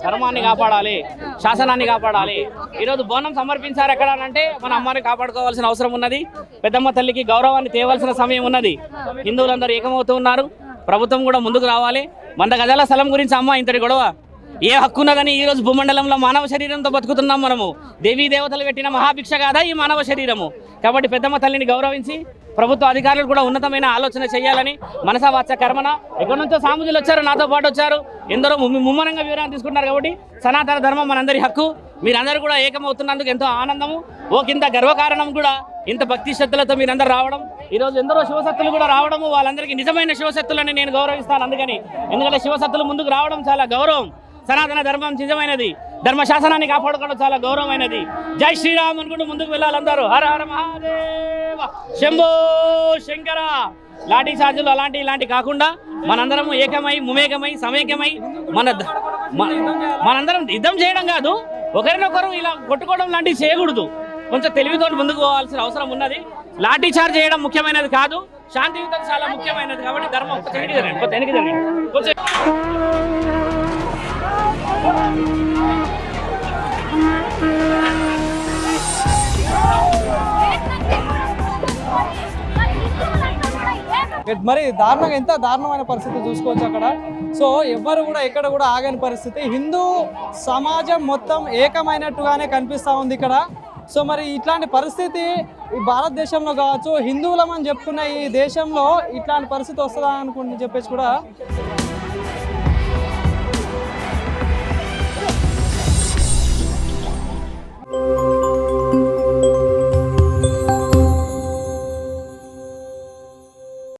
ధర్మాన్ని కాపాడాలి, శాసనాన్ని కాపాడాలి. ఈరోజు బోనం సమర్పించారు ఎక్కడ అంటే మన అమ్మని కాపాడుకోవాల్సిన అవసరం ఉన్నది. పెద్దమ్మ తల్లికి గౌరవాన్ని తేవాల్సిన సమయం ఉన్నది. హిందువులందరూ ఏకమవుతూ ఉన్నారు. ప్రభుత్వం కూడా ముందుకు రావాలి. 100 గజాల స్థలం గురించి అమ్మ ఇంతటి గొడవ ఏ హక్కున్నదని ఈరోజు భూమండలంలో మానవ శరీరంతో బతుకుతున్నాం మనము. దేవీ దేవతలు పెట్టిన మహాభిక్ష కాదా ఈ మానవ శరీరము? కాబట్టి పెద్దమ్మ తల్లిని గౌరవించి ప్రభుత్వ అధికారులు కూడా ఉన్నతమైన ఆలోచన చేయాలని మనసా వాచ కర్మన. ఎక్కడి నుంచో సాముజులు వచ్చారు, నాతో పాటు వచ్చారు, ఎందరో ముమ్మరంగా వివరాలు తీసుకుంటున్నారు. కాబట్టి సనాతన ధర్మం మనందరి హక్కు. మీరందరూ కూడా ఏకమవుతున్నందుకు ఎంతో ఆనందము. ఇంత గర్వకారణం కూడా ఇంత భక్తి శ్రద్ధలతో మీరందరూ రావడం. ఈరోజు ఎందరో శివశక్తులు కూడా రావడము. వాళ్ళందరికీ నిజమైన శివశక్తులని నేను గౌరవిస్తాను. ఎందుకంటే శివశక్తులు ముందుకు రావడం చాలా గౌరవం. సనాతన ధర్మం నిజమైనది. ధర్మశాసనాన్ని కాపాడుకోవడం చాలా గౌరవమైనది. జై శ్రీరామ్ అనుకుంటూ ముందుకు వెళ్ళాలి అందరూ. హర హర మహాదేవ, శంభో శంకర. లాఠీ చార్జులు ఇలాంటి కాకుండా మనందరం ఏకమై ముమేకమై సమైక్యమై మనందరం యుద్ధం చేయడం కాదు, ఒకరినొకరు ఇలా కొట్టుకోవడం లాంటివి చేయకూడదు. కొంచెం తెలివితో ముందుకు పోవాల్సిన అవసరం ఉన్నది. లాఠీ చార్జ్ చేయడం ముఖ్యమైనది కాదు, శాంతియుతం చాలా ముఖ్యమైనది. కాబట్టి ధర్మం వెనక్కి జరగండి. మరి దారుణంగా ఎంత దారుణమైన పరిస్థితి చూసుకోవచ్చు అక్కడ. సో ఎవ్వరు కూడా ఎక్కడ కూడా ఆగని పరిస్థితి. హిందూ సమాజం మొత్తం ఏకమైనట్టుగానే కనిపిస్తూ ఉంది ఇక్కడ. సో మరి ఇట్లాంటి పరిస్థితి ఈ భారతదేశంలో కావచ్చు, హిందువులమని చెప్పుకున్న ఈ దేశంలో ఇట్లాంటి పరిస్థితి వస్తుందా అనుకుంటే చెప్పేసి కూడా